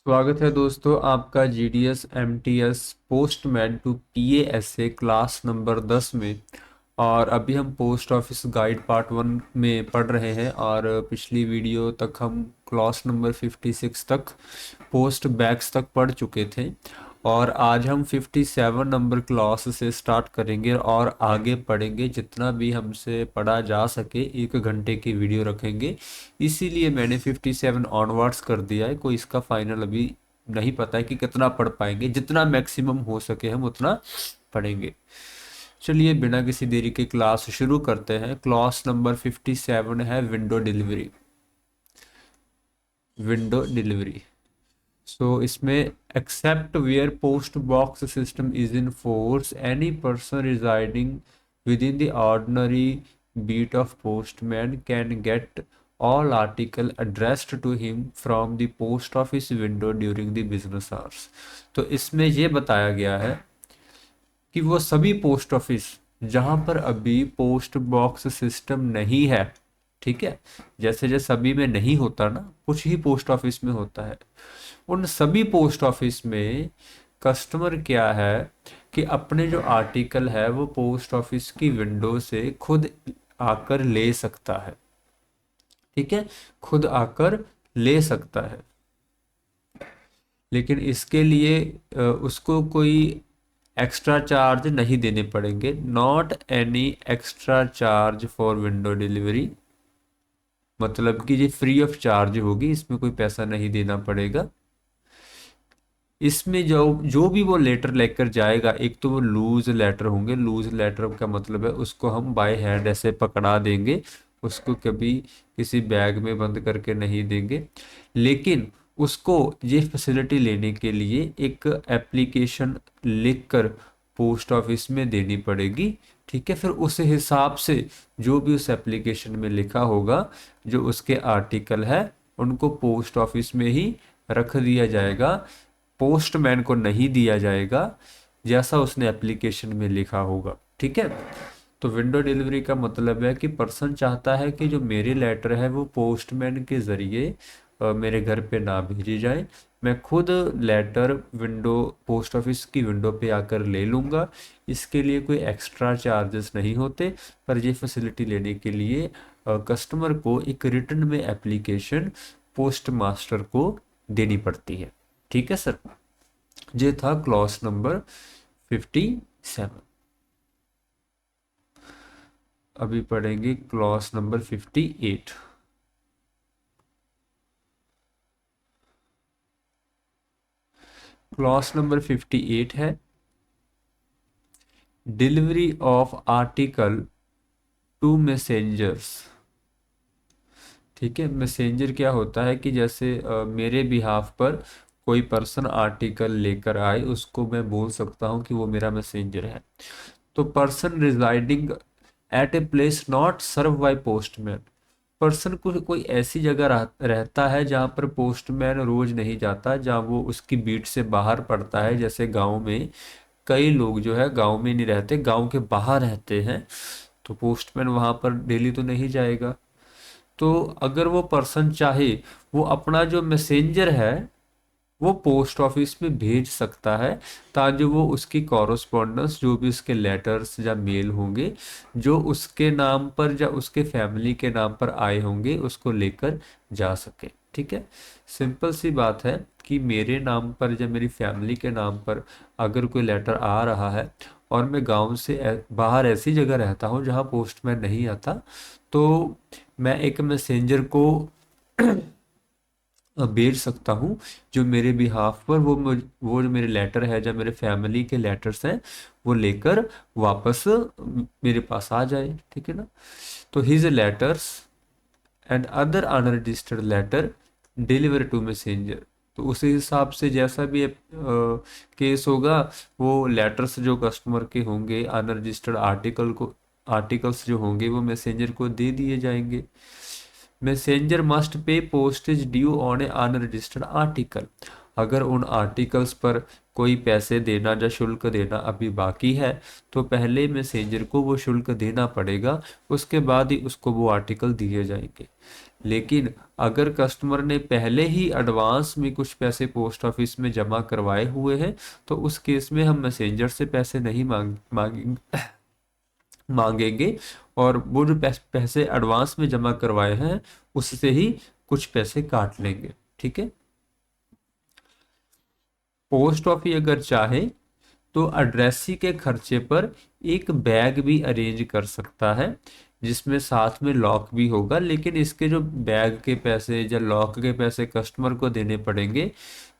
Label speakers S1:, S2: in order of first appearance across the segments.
S1: स्वागत है दोस्तों आपका GDS MTS postman to PA SA class number 10 में। और अभी हम पोस्ट ऑफिस गाइड पार्ट 1 में पढ़ रहे हैं और पिछली वीडियो तक हम क्लास नंबर 56 तक पोस्ट बैग्स तक पढ़ चुके थे। और आज हम 57 नंबर क्लास से स्टार्ट करेंगे और आगे पढ़ेंगे, जितना भी हमसे पढ़ा जा सके 1 घंटे की वीडियो रखेंगे। इसीलिए मैंने 57 ऑनवर्ड्स कर दिया है। कोई इसका फाइनल अभी नहीं पता है कि कितना पढ़ पाएंगे, जितना मैक्सिमम हो सके हम उतना पढ़ेंगे। चलिए बिना किसी देरी के क्लास शुरू करते हैं। क्लास नंबर 57 है window delivery. Window delivery. So इसमें except where post box system is in force any person residing within the ordinary beat of postman can get all article addressed to him from the post office window during the business hours। तो इसमें ये बताया गया है कि वो सभी post office जहां पर अभी पोस्ट बॉक्स सिस्टम नहीं है, ठीक है, जैसे जैसे सभी में नहीं होता ना, कुछ ही पोस्ट ऑफिस में होता है, उन सभी पोस्ट ऑफिस में कस्टमर क्या है कि अपने जो आर्टिकल है वो पोस्ट ऑफिस की विंडो से खुद आकर ले सकता है। ठीक है, खुद आकर ले सकता है, लेकिन इसके लिए उसको कोई एक्स्ट्रा चार्ज नहीं देने पड़ेंगे। Not any extra charge for window delivery, मतलब कि ये फ्री ऑफ चार्ज होगी, इसमें कोई पैसा नहीं देना पड़ेगा। इसमें जो जो भी वो लेटर लेकर जाएगा, एक तो वो लूज लेटर होंगे। लूज लेटर का मतलब है उसको हम बाय हैंड ऐसे पकड़ा देंगे, उसको कभी किसी बैग में बंद करके नहीं देंगे। लेकिन उसको ये फैसिलिटी लेने के लिए एक एप्लीकेशन लिखकर पोस्ट ऑफिस में देनी पड़ेगी। ठीक है, फिर उस हिसाब से जो भी उस एप्लीकेशन में लिखा होगा, जो उसके आर्टिकल है, उनको पोस्ट ऑफिस में ही रख दिया जाएगा, पोस्टमैन को नहीं दिया जाएगा, जैसा उसने एप्लीकेशन में लिखा होगा। ठीक है, तो विंडो डिलीवरी का मतलब है कि पर्सन चाहता है कि जो मेरी लेटर है वो पोस्टमैन के ज़रिए मेरे घर पे ना भेजी जाए, मैं खुद लेटर विंडो पोस्ट ऑफिस की विंडो पे आकर ले लूँगा। इसके लिए कोई एक्स्ट्रा चार्जेस नहीं होते, पर ये फैसिलिटी लेने के लिए कस्टमर को एक रिटर्न में एप्लीकेशन पोस्ट मास्टर को देनी पड़ती है। ठीक है सर, ये था क्लॉज नंबर 57। अभी पढ़ेंगे क्लॉज नंबर 58। क्लॉज नंबर 58 है delivery of article to messengers. ठीक है, मैसेंजर क्या होता है कि जैसे मेरे बिहाफ पर कोई पर्सन आर्टिकल लेकर आए, उसको मैं बोल सकता हूँ कि वो मेरा मैसेंजर है। तो person residing at a place not serve by postman, person को कोई ऐसी जगह रहता है जहाँ पर पोस्टमैन रोज नहीं जाता, जहाँ वो उसकी बीट से बाहर पड़ता है। जैसे गांव में कई लोग जो है गांव में नहीं रहते, गांव के बाहर रहते हैं, तो पोस्टमैन वहां पर डेली तो नहीं जाएगा। तो अगर वो पर्सन चाहे, वो अपना जो मैसेंजर है वो पोस्ट ऑफिस में भेज सकता है, ताकि वो उसकी कॉरस्पॉन्डेंस, जो भी उसके लेटर्स या मेल होंगे, जो उसके नाम पर या उसके फैमिली के नाम पर आए होंगे, उसको लेकर जा सके। ठीक है, सिंपल सी बात है कि मेरे नाम पर या मेरी फैमिली के नाम पर अगर कोई लेटर आ रहा है और मैं गांव से बाहर ऐसी जगह रहता हूँ जहाँ पोस्टमैन नहीं आता, तो मैं एक मैसेंजर को भेज सकता हूँ, जो मेरे बिहाफ पर वो जो मेरे लेटर है, जो मेरे फैमिली के लेटर्स हैं, वो लेकर वापस मेरे पास आ जाए। ठीक है ना, तो his letters and other unregistered letter deliver to messenger. तो उसी हिसाब से जैसा भी केस होगा, वो लेटर्स जो कस्टमर के होंगे, अनरजिस्टर्ड आर्टिकल्स जो होंगे, वो मैसेंजर को दे दिए जाएंगे। Messenger must pay postage due on A unregistered article, अगर उन आर्टिकल्स पर कोई पैसे देना या शुल्क देना अभी बाकी है तो पहले मैसेंजर को वो शुल्क देना पड़ेगा, उसके बाद ही उसको वो आर्टिकल दिए जाएंगे। लेकिन अगर कस्टमर ने पहले ही एडवांस में कुछ पैसे पोस्ट ऑफिस में जमा करवाए हुए हैं तो उस केस में हम मैसेंजर से पैसे नहीं मांगेंगे और वो जो पैसे एडवांस में जमा करवाए हैं उससे ही कुछ पैसे काट लेंगे। ठीक है। पोस्ट ऑफिस अगर चाहे तो एड्रेसी के खर्चे पर एक बैग भी अरेंज कर सकता है जिसमें साथ में लॉक भी होगा, लेकिन इसके जो बैग के पैसे या लॉक के पैसे कस्टमर को देने पड़ेंगे।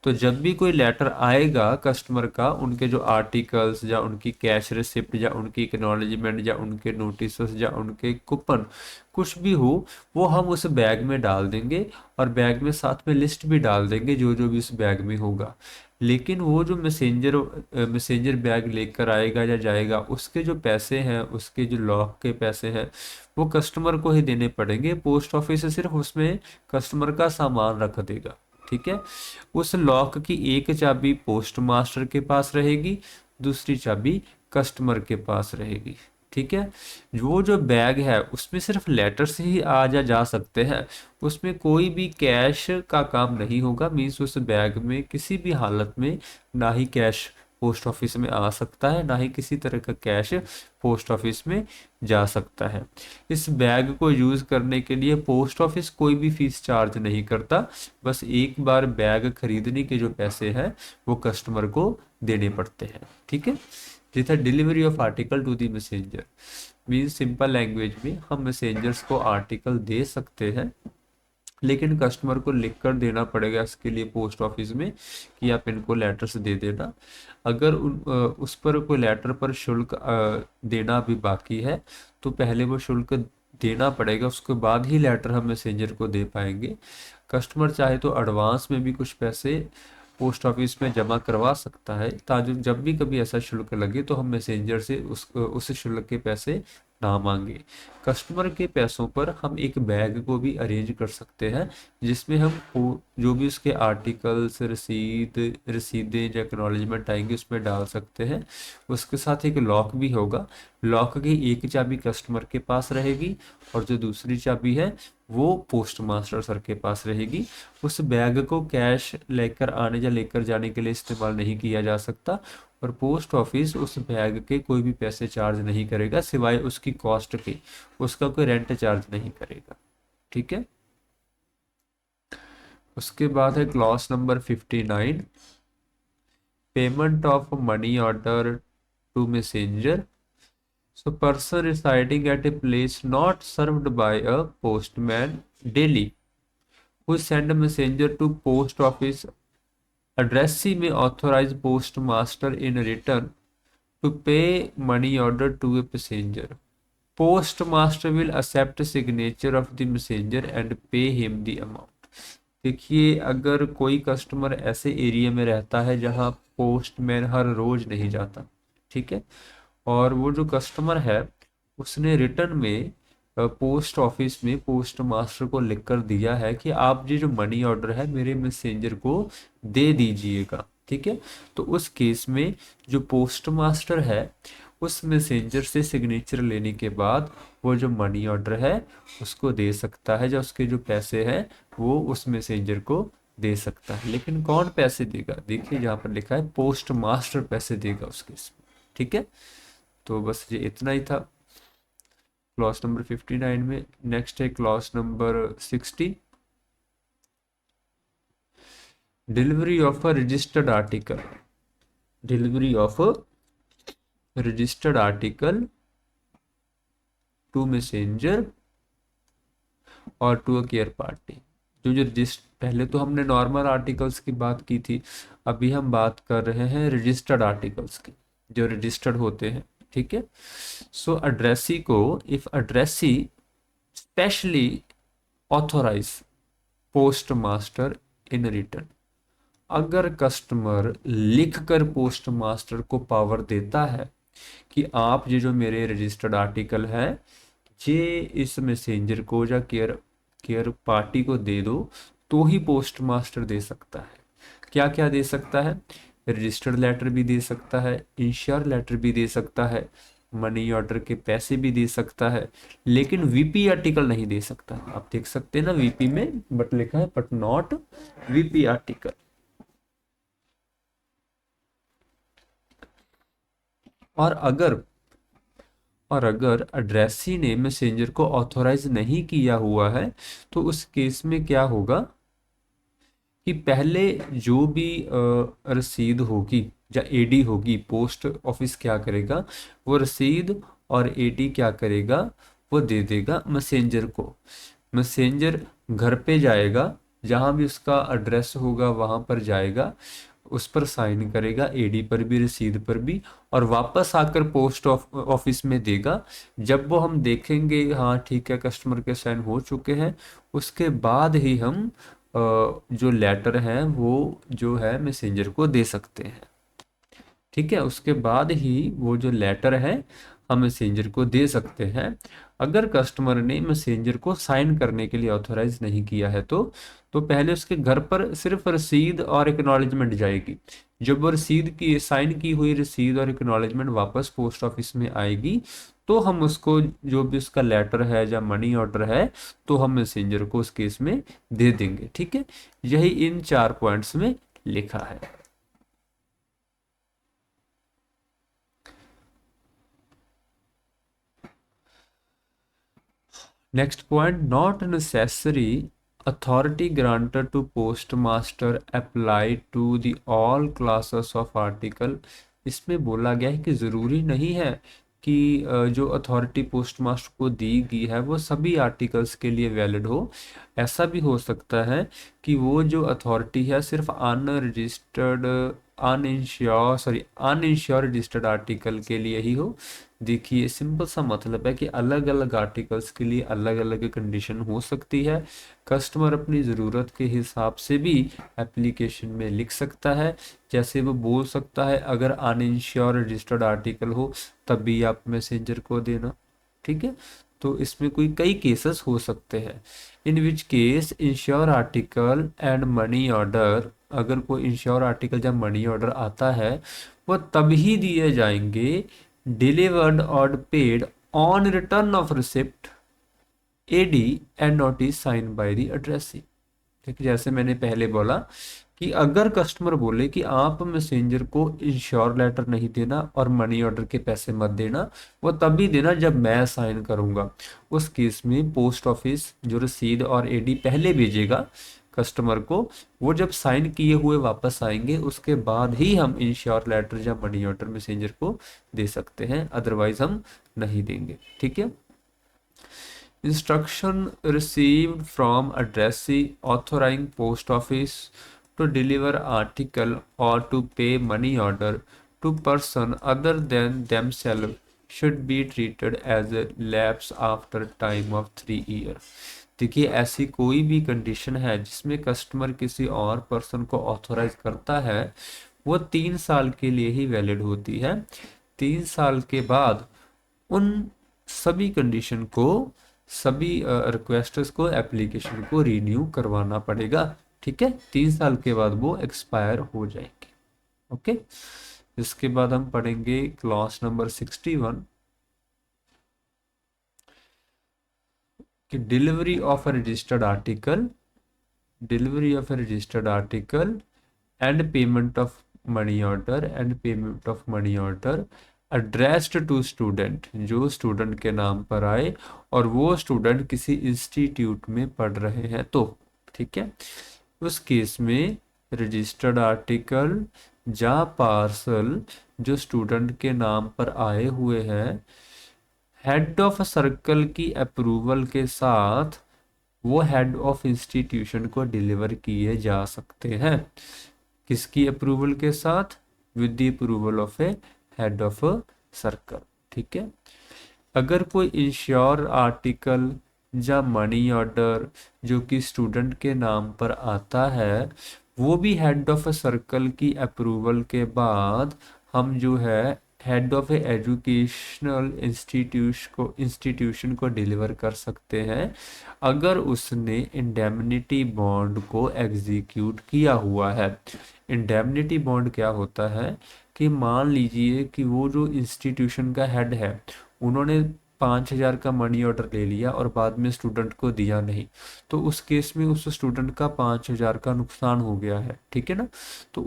S1: तो जब भी कोई लेटर आएगा कस्टमर का, उनके जो आर्टिकल्स या उनकी कैश रिसिप्ट या उनकी एक्नॉलेजमेंट या उनके नोटिस या उनके कूपन कुछ भी हो, वो हम उस बैग में डाल देंगे और बैग में साथ में लिस्ट भी डाल देंगे जो जो भी उस बैग में होगा। लेकिन वो जो मैसेंजर बैग लेकर आएगा या जाएगा उसके जो पैसे हैं, उसके जो लॉक के पैसे हैं, वो कस्टमर को ही देने पड़ेंगे। पोस्ट ऑफिस सिर्फ उसमें कस्टमर का सामान रख देगा। ठीक है। उस लॉक की एक चाबी पोस्ट मास्टर के पास रहेगी, दूसरी चाबी कस्टमर के पास रहेगी। ठीक है। वो जो बैग है उसमें सिर्फ लेटर्स ही आ जा सकते हैं, उसमें कोई भी कैश का काम नहीं होगा। मीन्स उस बैग में किसी भी हालत में ना ही कैश पोस्ट ऑफिस में आ सकता है, ना ही किसी तरह का कैश पोस्ट ऑफिस में जा सकता है। इस बैग को यूज़ करने के लिए पोस्ट ऑफिस कोई भी फीस चार्ज नहीं करता, बस एक बार बैग खरीदने के जो पैसे हैं वो कस्टमर को देने पड़ते हैं। ठीक है। ये था delivery of article to the messenger. Means simple language में हम मैसेंजर्स को आर्टिकल दे सकते हैं, लेकिन कस्टमर को लिख कर देना पड़ेगा इसके लिए पोस्ट ऑफिस में कि आप इनको लेटर्स दे देना। अगर उस पर कोई लेटर पर शुल्क देना भी बाकी है तो पहले वो शुल्क देना पड़ेगा, उसके बाद ही लेटर हम मैसेंजर को दे पाएंगे। कस्टमर चाहे तो एडवांस में भी कुछ पैसे पोस्ट ऑफिस में जमा करवा सकता है ताकि जब भी कभी ऐसा शुल्क लगे तो हम मैसेंजर से उस शुल्क के पैसे ना मांगे। कस्टमर के पैसों पर हम एक बैग को भी अरेंज कर सकते हैं जिसमें हम जो भी उसके आर्टिकल्स, रसीदें या एक्नॉलेजमेंट आएंगे उसमें डाल सकते हैं। उसके साथ एक लॉक भी होगा। लॉक की एक चाबी कस्टमर के पास रहेगी और जो दूसरी चाबी है वो पोस्ट मास्टर सर के पास रहेगी। उस बैग को कैश लेकर आने या लेकर जाने के लिए इस्तेमाल नहीं किया जा सकता और पोस्ट ऑफिस उस बैग के कोई भी पैसे चार्ज नहीं करेगा सिवाय उसकी कॉस्ट के, उसका कोई रेंट चार्ज नहीं करेगा। ठीक है। उसके बाद है clause number 59, payment of money order to messenger. So person residing at a place not served by a postman daily who send a messenger to post office addressee may authorize postmaster in return to pay money order to a passenger. Postmaster will accept signature of the messenger and pay him the amount. देखिए, अगर कोई customer ऐसे area में रहता है जहां postman हर रोज नहीं जाता, ठीक है, और वो जो कस्टमर है उसने रिटर्न में पोस्ट ऑफिस में पोस्ट मास्टर को लिख कर दिया है कि आप ये जो मनी ऑर्डर है मेरे मैसेंजर को दे दीजिएगा। ठीक है। तो उस केस में जो पोस्ट मास्टर है उस मैसेंजर से सिग्नेचर लेने के बाद वो जो मनी ऑर्डर है उसको दे सकता है, या उसके जो पैसे हैं वो उस मैसेंजर को दे सकता है। लेकिन कौन पैसे देगा? देखिए यहाँ पर लिखा है पोस्ट मास्टर पैसे देगा उस केस में। ठीक है। तो बस ये इतना ही था क्लॉज नंबर 59 में। नेक्स्ट है clause number 60, delivery of a registered article. Delivery of a registered article to messenger और टू अ केयर पार्टी। जो पहले तो हमने नॉर्मल आर्टिकल्स की बात की थी, अभी हम बात कर रहे हैं रजिस्टर्ड आर्टिकल्स की जो रजिस्टर्ड होते हैं। ठीक है। सो एड्रेसी को, if addressee specially authorise post master in return, अगर कस्टमर लिखकर पोस्ट मास्टर को पावर देता है कि आप ये जो मेरे रजिस्टर्ड आर्टिकल है ये इस मैसेंजर को या केयर पार्टी को दे दो, तो ही पोस्ट मास्टर दे सकता है। क्या क्या दे सकता है? रजिस्टर्ड लेटर भी दे सकता है, इंश्योर लेटर भी दे सकता है, मनी ऑर्डर के पैसे भी दे सकता है, लेकिन वीपी आर्टिकल नहीं दे सकता। आप देख सकते हैं ना वीपी में बट लिखा है बट नॉट वीपी आर्टिकल। और अगर एड्रेसी ने मैसेंजर को ऑथोराइज नहीं किया हुआ है तो उस केस में क्या होगा कि पहले जो भी रसीद होगी या एडी होगी, पोस्ट ऑफिस क्या करेगा, वो रसीद और एडी क्या करेगा, वो दे देगा मैसेंजर को। मैसेंजर घर पे जाएगा, जहाँ भी उसका एड्रेस होगा वहाँ पर जाएगा, उस पर साइन करेगा, एडी पर भी रसीद पर भी, और वापस आकर पोस्ट ऑफिस में देगा। जब वो हम देखेंगे हाँ ठीक है कस्टमर के साइन हो चुके हैं, उसके बाद ही हम जो लेटर है वो जो है मैसेंजर को दे सकते हैं। ठीक है, उसके बाद ही वो जो लेटर है हम मैसेंजर को दे सकते हैं। अगर कस्टमर ने मैसेंजर को साइन करने के लिए ऑथोराइज नहीं किया है तो पहले उसके घर पर सिर्फ रसीद और एक्नॉलेजमेंट जाएगी। जब वो रसीद की साइन की हुई रसीद और एक्नॉलेजमेंट वापस पोस्ट ऑफिस में आएगी तो हम उसको जो भी उसका लेटर है या मनी ऑर्डर है तो हम मैसेंजर को उस केस में दे देंगे। ठीक है, यही इन 4 पॉइंट्स में लिखा है। Next point, not necessary authority granted to postmaster apply to the all classes of article। इसमें बोला गया है कि ज़रूरी नहीं है कि जो अथॉरिटी पोस्टमास्टर को दी गई है वो सभी आर्टिकल्स के लिए वैलिड हो। ऐसा भी हो सकता है कि वो जो अथॉरिटी है सिर्फ अनरजिस्टर्ड अनइंश्योर रजिस्टर्ड आर्टिकल के लिए ही हो। देखिए सिंपल सा मतलब है कि अलग अलग आर्टिकल्स के लिए अलग अलग कंडीशन हो सकती है। कस्टमर अपनी ज़रूरत के हिसाब से भी एप्लीकेशन में लिख सकता है। जैसे वो बोल सकता है अगर अनइंश्योर रजिस्टर्ड आर्टिकल हो तब भी आप मैसेंजर को देना। ठीक है, तो इसमें कोई कई केसेस हो सकते हैं। In which case insure article and money order, अगर कोई इंश्योर आर्टिकल जब मनी ऑर्डर आता है वो तभी दिए जाएंगे डिलीवर्ड और paid on return of receipt AD and notice sign by the addressee. ठीक है, जैसे मैंने पहले बोला कि अगर कस्टमर बोले कि आप मैसेंजर को इंश्योर लेटर नहीं देना और मनी ऑर्डर के पैसे मत देना, वो तभी देना जब मैं साइन करूंगा। उस केस में पोस्ट ऑफिस जो रसीद और एडी पहले भेजेगा कस्टमर को, वो जब साइन किए हुए वापस आएंगे उसके बाद ही हम इंश्योर लेटर या मनी ऑर्डर मैसेंजर को दे सकते हैं, अदरवाइज हम नहीं देंगे। ठीक है, instruction received from addressee authorizing post office to deliver article or to pay money order to person other than themselves should be treated as a lapse after time of 3 years। देखिए ऐसी कोई भी condition है जिसमें customer किसी और person को authorise करता है वो 3 साल के लिए ही वैलिड होती है। 3 साल के बाद उन सभी कंडीशन को, सभी रिक्वेस्टर्स को एप्लीकेशन को रीन्यू करवाना पड़ेगा। ठीक है, 3 साल के बाद वो एक्सपायर हो जाएंगे। ओके, इसके बाद हम पढ़ेंगे क्लॉज नंबर 61 कि delivery of a registered article and payment of money order addressed to student, जो स्टूडेंट के नाम पर आए और वो स्टूडेंट किसी इंस्टीट्यूट में पढ़ रहे हैं तो। ठीक है, उस केस में रजिस्टर्ड आर्टिकल या पार्सल जो स्टूडेंट के नाम पर आए हुए हैं हेड ऑफ सर्कल की अप्रूवल के साथ वो हेड ऑफ इंस्टीट्यूशन को डिलीवर किए जा सकते हैं। किसकी अप्रूवल के साथ? With the approval of A head of circle. ठीक है, अगर कोई इंश्योर आर्टिकल या मनी ऑर्डर जो कि स्टूडेंट के नाम पर आता है वो भी हेड ऑफ सर्कल की अप्रूवल के बाद हम जो है हेड ऑफ एजुकेशनल इंस्टीट्यूशन को डिलीवर कर सकते हैं अगर उसने इंडेमनिटी बॉन्ड को एग्जीक्यूट किया हुआ है। इंडेमनिटी बॉन्ड क्या होता है कि मान लीजिए कि वो जो इंस्टीट्यूशन का हेड है उन्होंने 5,000 का मनी ऑर्डर ले लिया और बाद में स्टूडेंट को दिया नहीं, तो उस केस में उस स्टूडेंट का 5,000 का नुकसान हो गया है, ठीक है ना। तो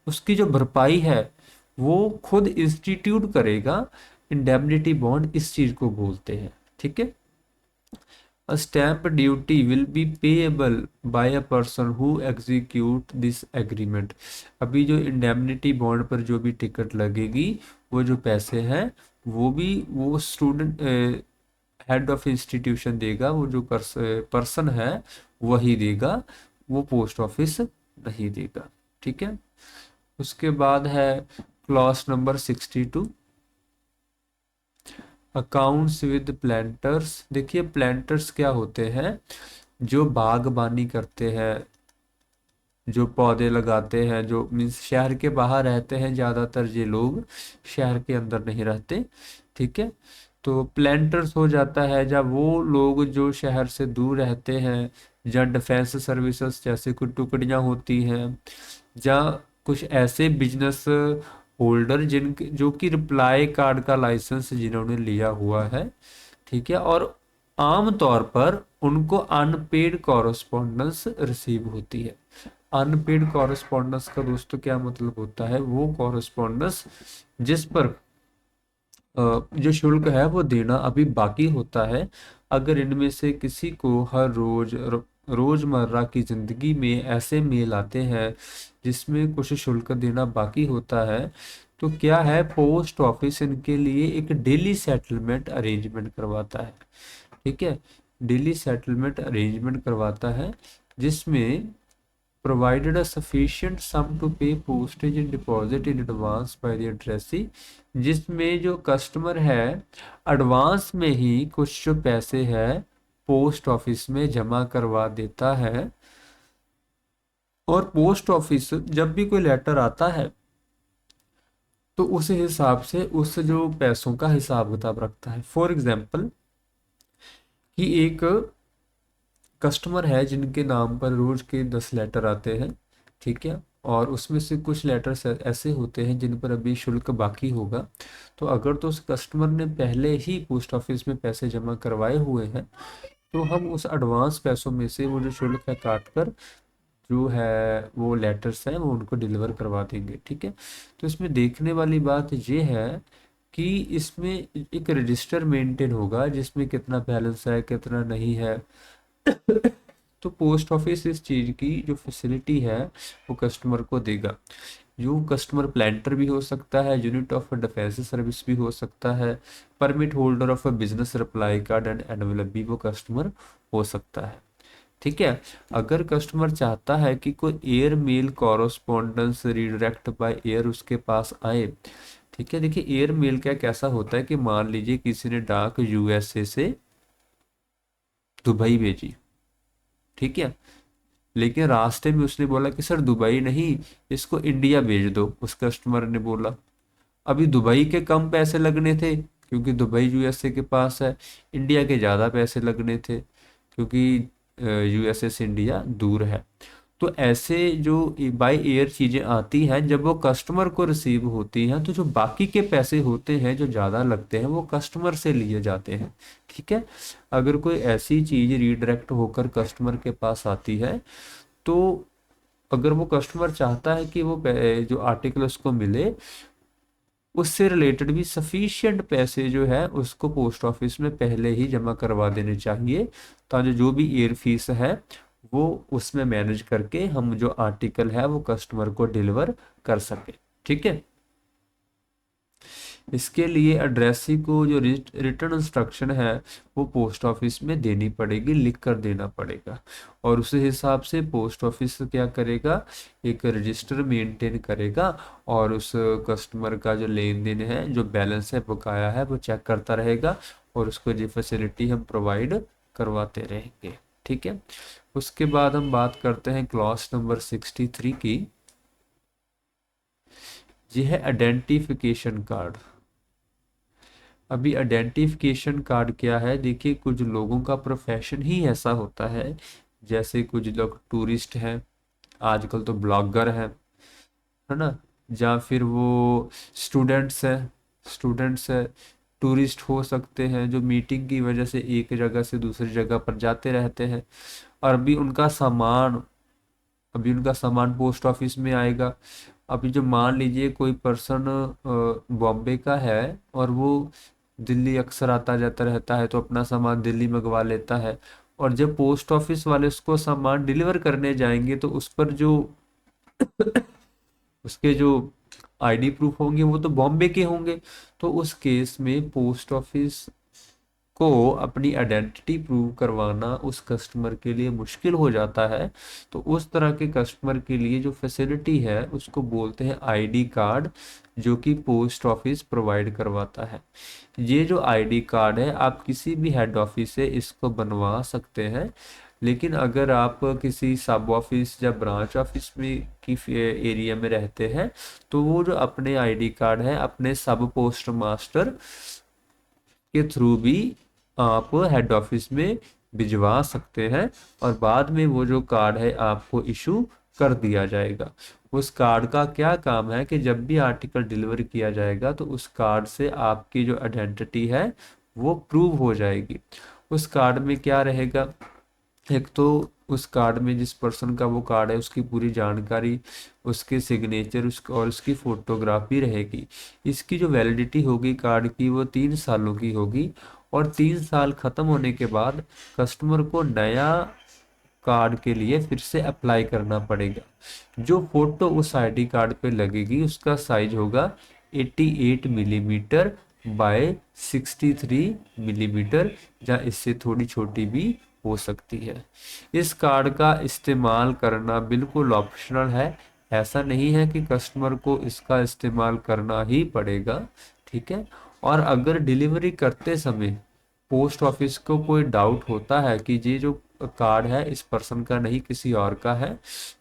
S1: उसकी जो भरपाई है वो खुद इंस्टीट्यूट करेगा। इंडेमनिटी बॉन्ड इस चीज को बोलते हैं, ठीक है। A stamp duty will be payable by a person who execute this agreement। अभी जो इंडेमनिटी बॉन्ड पर जो भी टिकट लगेगी वो जो पैसे हैं वो भी वो स्टूडेंट हेड ऑफ इंस्टीट्यूशन देगा, वो जो पर्सन है वही देगा, वो पोस्ट ऑफिस नहीं देगा, ठीक है। उसके बाद है clause number 62, accounts with planters. देखिए प्लांटर्स क्या होते हैं, जो बागबानी करते हैं, जो पौधे लगाते हैं, जो मीन्स शहर के बाहर रहते हैं ज़्यादातर ये लोग, शहर के अंदर नहीं रहते, ठीक है। तो प्लांटर्स हो जाता है जब वो लोग जो शहर से दूर रहते हैं, जहाँ डिफेंस सर्विसेज जैसे कुछ टुकड़ियाँ होती हैं, या कुछ ऐसे बिजनेस होल्डर जिनके जो कि रिप्लाई कार्ड का लाइसेंस जिन्होंने लिया हुआ है, ठीक है, और आम तौर पर उनको अनपेड कॉरस्पॉन्डेंस रिसीव होती है। अनपेड कॉरस्पॉन्डेंस का दोस्तों क्या मतलब होता है, वो कॉरस्पॉन्डेंस जिस पर जो शुल्क है वो देना अभी बाकी होता है। अगर इनमें से किसी को हर रोजमर्रा की जिंदगी में ऐसे मेल आते हैं जिसमें कुछ शुल्क देना बाकी होता है, तो क्या है, पोस्ट ऑफिस इनके लिए एक डेली सेटलमेंट अरेंजमेंट करवाता है, ठीक है। डेली सेटलमेंट अरेंजमेंट करवाता है जिसमें provided a sufficient sum to pay postage and deposit in advance by the addressee, जिसमें जो कस्टमर है एडवांस में ही कुछ जो पैसे है पोस्ट ऑफिस में जमा करवा देता है। और पोस्ट ऑफिस जब भी कोई लेटर आता है तो उस हिसाब से उस जो पैसों का हिसाब किताब रखता है। फॉर एग्जाम्पल कि एक कस्टमर है जिनके नाम पर रोज के 10 लेटर आते हैं, ठीक है, और उसमें से कुछ लेटर्स ऐसे होते हैं जिन पर अभी शुल्क बाकी होगा। तो अगर तो उस कस्टमर ने पहले ही पोस्ट ऑफिस में पैसे जमा करवाए हुए हैं तो हम उस एडवांस पैसों में से वो जो शुल्क है काट कर जो है वो लेटर्स हैं वो उनको डिलीवर करवा देंगे, ठीक है। तो इसमें देखने वाली बात ये है कि इसमें एक रजिस्टर मेंटेन होगा जिसमें कितना बैलेंस है कितना नहीं है। तो पोस्ट ऑफिस इस चीज की जो फैसिलिटी है वो कस्टमर को देगा। जो कस्टमर प्लांटर भी हो सकता है, यूनिट ऑफ डिफेंस सर्विस भी हो सकता है, permit holder of a business reply card and envelope भी वो कस्टमर हो सकता है, ठीक है। अगर कस्टमर चाहता है कि कोई air mail correspondence redirect by air उसके पास आए, ठीक है। देखिए एयर मेल क्या कैसा होता है कि मान लीजिए किसी ने डाक यूएसए से दुबई भेजी, ठीक है, लेकिन रास्ते में उसने बोला कि सर दुबई नहीं, इसको इंडिया भेज दो। उस कस्टमर ने बोला अभी दुबई के कम पैसे लगने थे क्योंकि दुबई यूएसए के पास है, इंडिया के ज़्यादा पैसे लगने थे क्योंकि यूएसए से इंडिया दूर है। तो ऐसे जो बाय एयर चीज़ें आती हैं जब वो कस्टमर को रिसीव होती हैं तो जो बाकी के पैसे होते हैं जो ज़्यादा लगते हैं वो कस्टमर से लिए जाते हैं, ठीक है। अगर कोई ऐसी चीज़ रीडायरेक्ट होकर कस्टमर के पास आती है तो अगर वो कस्टमर चाहता है कि वो जो आर्टिकल उसको मिले उससे रिलेटेड भी सफिशिएंट पैसे जो है उसको पोस्ट ऑफिस में पहले ही जमा करवा देने चाहिए, ताकि जो भी एयर फीस है वो उसमें मैनेज करके हम जो आर्टिकल है वो कस्टमर को डिलीवर कर सके, ठीक है। इसके लिए एड्रेसी को जो रिटर्न इंस्ट्रक्शन है वो पोस्ट ऑफिस में देनी पड़ेगी, लिख कर देना पड़ेगा, और उस हिसाब से पोस्ट ऑफिस क्या करेगा, एक रजिस्टर मेंटेन करेगा और उस कस्टमर का जो लेन देन है जो बैलेंस है बकाया है वो चेक करता रहेगा और उसको जो फैसिलिटी हम प्रोवाइड करवाते रहेंगे, ठीक है। उसके बाद हम बात करते हैं क्लॉज नंबर 63 की। यह है आइडेंटिफिकेशन कार्ड। अभी आइडेंटिफिकेशन कार्ड क्या है, देखिए कुछ लोगों का प्रोफेशन ही ऐसा होता है, जैसे कुछ लोग टूरिस्ट हैं, आजकल तो ब्लॉगर हैं, है ना, या फिर वो स्टूडेंट्स है, टूरिस्ट हो सकते हैं जो मीटिंग की वजह से एक जगह से दूसरी जगह पर जाते रहते हैं। और अभी उनका सामान पोस्ट ऑफिस में आएगा। अभी जो मान लीजिए कोई पर्सन बॉम्बे का है और वो दिल्ली अक्सर आता जाता रहता है, तो अपना सामान दिल्ली मंगवा लेता है। और जब पोस्ट ऑफिस वाले उसको सामान डिलीवर करने जाएंगे तो उस पर जो उसके जो आईडी प्रूफ होंगे वो तो बॉम्बे के होंगे। तो उस केस में पोस्ट ऑफिस को अपनी आइडेंटिटी प्रूव करवाना उस कस्टमर के लिए मुश्किल हो जाता है। तो उस तरह के कस्टमर के लिए जो फैसिलिटी है उसको बोलते हैं आईडी कार्ड, जो कि पोस्ट ऑफिस प्रोवाइड करवाता है। ये जो आईडी कार्ड है आप किसी भी हेड ऑफिस से इसको बनवा सकते हैं। लेकिन अगर आप किसी सब ऑफिस या ब्रांच ऑफिस में की एरिया में रहते हैं, तो वो जो अपने आईडी कार्ड है अपने सब पोस्ट मास्टर के थ्रू भी आप हेड ऑफिस में भिजवा सकते हैं। और बाद में वो जो कार्ड है आपको इशू कर दिया जाएगा। उस कार्ड का क्या काम है कि जब भी आर्टिकल डिलीवर किया जाएगा तो उस कार्ड से आपकी जो आइडेंटिटी है वो प्रूव हो जाएगी। उस कार्ड में क्या रहेगा, एक तो उस कार्ड में जिस पर्सन का वो कार्ड है उसकी पूरी जानकारी, उसके सिग्नेचर और उसकी फोटोग्राफी रहेगी। इसकी जो वैलिडिटी होगी कार्ड की वो 3 सालों की होगी। और 3 साल खत्म होने के बाद कस्टमर को नया कार्ड के लिए फिर से अप्लाई करना पड़ेगा। जो फोटो उस आईडी कार्ड पे लगेगी उसका साइज होगा 88 मिलीमीटर बाय 63 मिलीमीटर, या इससे थोड़ी छोटी भी हो सकती है। इस कार्ड का इस्तेमाल करना बिल्कुल ऑप्शनल है। ऐसा नहीं है कि कस्टमर को इसका इस्तेमाल करना ही पड़ेगा। ठीक है। और अगर डिलीवरी करते समय पोस्ट ऑफिस को कोई डाउट होता है कि ये जो कार्ड है इस पर्सन का नहीं किसी और का है,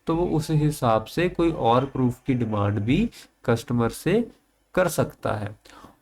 S1: तो वो उस हिसाब से कोई और प्रूफ की डिमांड भी कस्टमर से कर सकता है।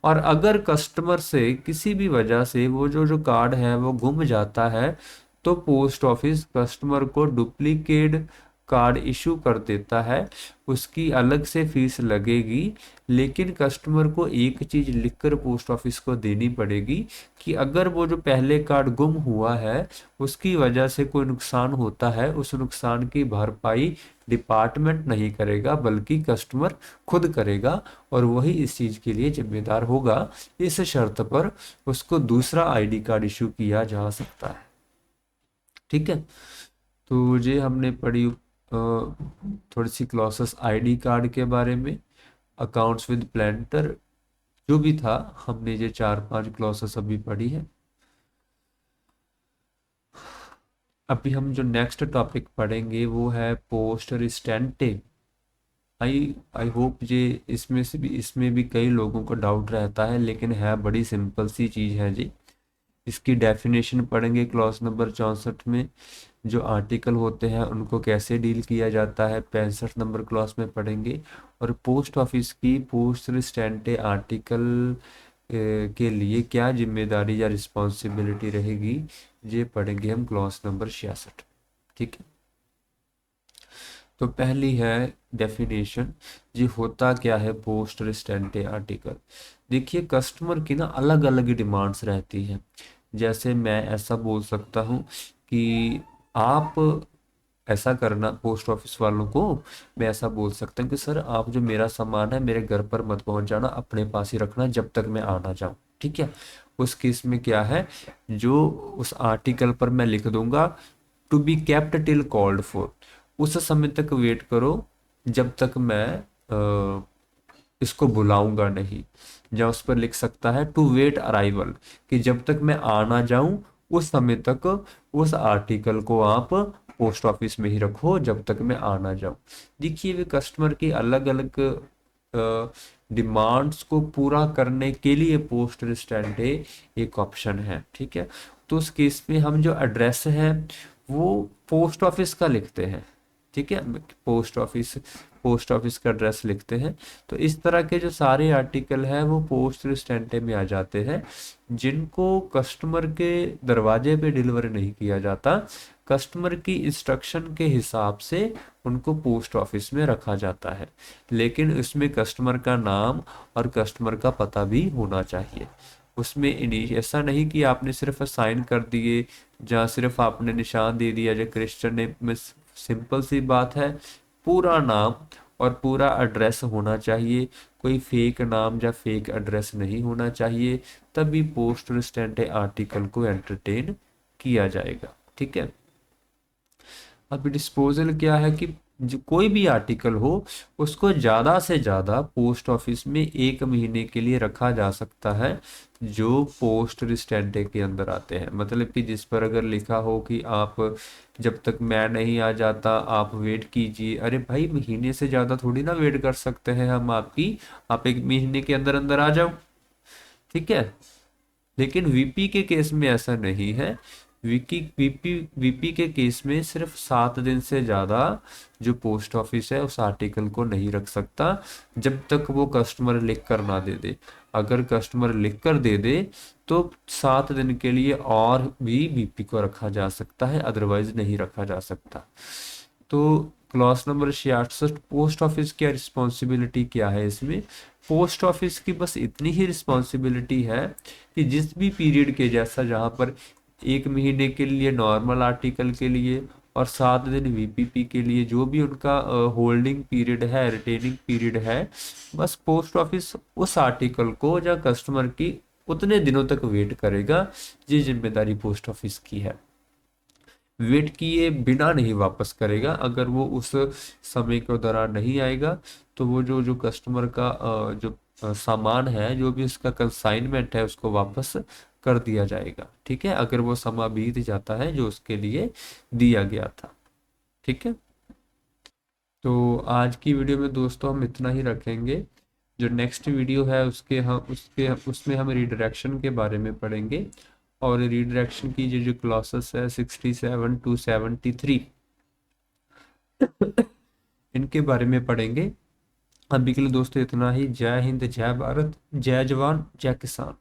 S1: और अगर कस्टमर से किसी भी वजह से वो जो जो कार्ड है वो गुम जाता है, तो पोस्ट ऑफिस कस्टमर को डुप्लीकेट कार्ड इशू कर देता है। उसकी अलग से फीस लगेगी, लेकिन कस्टमर को एक चीज लिखकर पोस्ट ऑफिस को देनी पड़ेगी कि अगर वो जो पहले कार्ड गुम हुआ है उसकी वजह से कोई नुकसान होता है, उस नुकसान की भरपाई डिपार्टमेंट नहीं करेगा बल्कि कस्टमर खुद करेगा, और वही इस चीज के लिए जिम्मेदार होगा। इस शर्त पर उसको दूसरा आईडी कार्ड इशू किया जा सकता है। ठीक है। तो ये हमने पढ़ी थोड़ी सी क्लॉसेस आईडी कार्ड के बारे में। अकाउंट्स विद प्लांटर जो भी था, हमने ये 4-5 क्लॉसेस अभी पढ़ी है। अभी हम जो नेक्स्ट टॉपिक पढ़ेंगे वो है पोस्ट रिस्टेंटे। आई होप ये इसमें भी कई लोगों को डाउट रहता है, लेकिन है बड़ी सिंपल सी चीज़ है जी। इसकी डेफिनेशन पढ़ेंगे क्लॉज नंबर 64 में। जो आर्टिकल होते हैं उनको कैसे डील किया जाता है 65 नंबर क्लॉज में पढ़ेंगे। और पोस्ट ऑफिस की पोस्ट रिस्टेंटे आर्टिकल के लिए क्या जिम्मेदारी या रिस्पॉन्सिबिलिटी रहेगी, ये पढ़ेंगे हम क्लॉज नंबर 66। ठीक है। तो पहली है डेफिनेशन। ये होता क्या है पोस्ट रिस्टेंटे आर्टिकल। देखिए कस्टमर की ना अलग अलग डिमांड्स रहती हैं। जैसे मैं ऐसा बोल सकता हूँ कि आप ऐसा करना, पोस्ट ऑफिस वालों को मैं ऐसा बोल सकता हूँ कि सर आप जो मेरा सामान है मेरे घर पर मत पहुंच जाना, अपने पास ही रखना जब तक मैं आ ना जाऊँ। ठीक है। उस केस में क्या है, जो उस आर्टिकल पर मैं लिख दूंगा to be kept till called for, उस समय तक वेट करो जब तक मैं इसको बुलाऊंगा नहीं। या उस पर लिख सकता है टू वेट अराइवल, कि जब तक मैं आ ना जाऊं उस समय तक उस आर्टिकल को आप पोस्ट ऑफिस में ही रखो जब तक मैं आ ना जाऊं। देखिए वे कस्टमर की अलग अलग डिमांड्स को पूरा करने के लिए पोस्ट रिस्टेंटे एक ऑप्शन है। ठीक है। तो उस केस में हम जो एड्रेस है वो पोस्ट ऑफिस का लिखते हैं। ठीक है। पोस्ट ऑफिस का एड्रेस लिखते हैं। तो इस तरह के जो सारे आर्टिकल हैं वो पोस्ट रिस्टेंटे में आ जाते हैं, जिनको कस्टमर के दरवाजे पे डिलीवर नहीं किया जाता। कस्टमर की इंस्ट्रक्शन के हिसाब से उनको पोस्ट ऑफिस में रखा जाता है, लेकिन उसमें कस्टमर का नाम और कस्टमर का पता भी होना चाहिए। उसमें ऐसा नहीं कि आपने सिर्फ साइन कर दिए, जहाँ सिर्फ आपने निशान दे दिया जो क्रिश्चियन ने में। सिंपल सी बात है, पूरा नाम और पूरा एड्रेस होना चाहिए, कोई फेक नाम या फेक एड्रेस नहीं होना चाहिए, तभी पोस्ट स्टैंड आर्टिकल को एंटरटेन किया जाएगा। ठीक है। अब डिस्पोजल क्या है कि जो कोई भी आर्टिकल हो उसको ज़्यादा से ज़्यादा पोस्ट ऑफिस में 1 महीने के लिए रखा जा सकता है, जो पोस्ट स्टैंड के अंदर आते हैं। मतलब कि जिस पर अगर लिखा हो कि आप जब तक मैं नहीं आ जाता आप वेट कीजिए, अरे भाई महीने से ज़्यादा थोड़ी ना वेट कर सकते हैं हम आपकी, आप 1 महीने के अंदर अंदर आ जाओ। ठीक है। लेकिन वीपी के केस में ऐसा नहीं है। वीपी के केस में सिर्फ 7 दिन से ज़्यादा जो पोस्ट ऑफिस है उस आर्टिकल को नहीं रख सकता, जब तक वो कस्टमर लिख कर ना दे दे। अगर कस्टमर लिख कर दे दे तो 7 दिन के लिए और भी वीपी को रखा जा सकता है, अदरवाइज नहीं रखा जा सकता। तो क्लॉज नंबर 66, पोस्ट ऑफिस की रिस्पॉन्सिबिलिटी क्या है इसमें? पोस्ट ऑफिस की बस इतनी ही रिस्पॉन्सिबिलिटी है कि जिस भी पीरियड के जैसा, जहाँ पर 1 महीने के लिए नॉर्मल आर्टिकल के लिए और 7 दिन वीपीपी के लिए जो भी उनका होल्डिंग पीरियड है, रिटेनिंग पीरियड है, बस पोस्ट ऑफिस उस आर्टिकल को या कस्टमर की उतने दिनों तक वेट करेगा। ये जिम्मेदारी पोस्ट ऑफिस की है। वेट किए बिना नहीं वापस करेगा। अगर वो उस समय के दौरान नहीं आएगा तो वो जो जो कस्टमर का जो सामान है, जो भी उसका कंसाइनमेंट है, उसको वापस कर दिया जाएगा। ठीक है, अगर वो समय बीत जाता है जो उसके लिए दिया गया था। ठीक है। तो आज की वीडियो में दोस्तों हम इतना ही रखेंगे। जो नेक्स्ट वीडियो है उसमें हम रिडायरेक्शन के बारे में पढ़ेंगे, और रिडायरेक्शन की जो जो क्लॉसेस है 67 to 73 इनके बारे में पढ़ेंगे। अभी के लिए दोस्तों इतना ही। जय हिंद, जय भारत, जय जवान, जय किसान।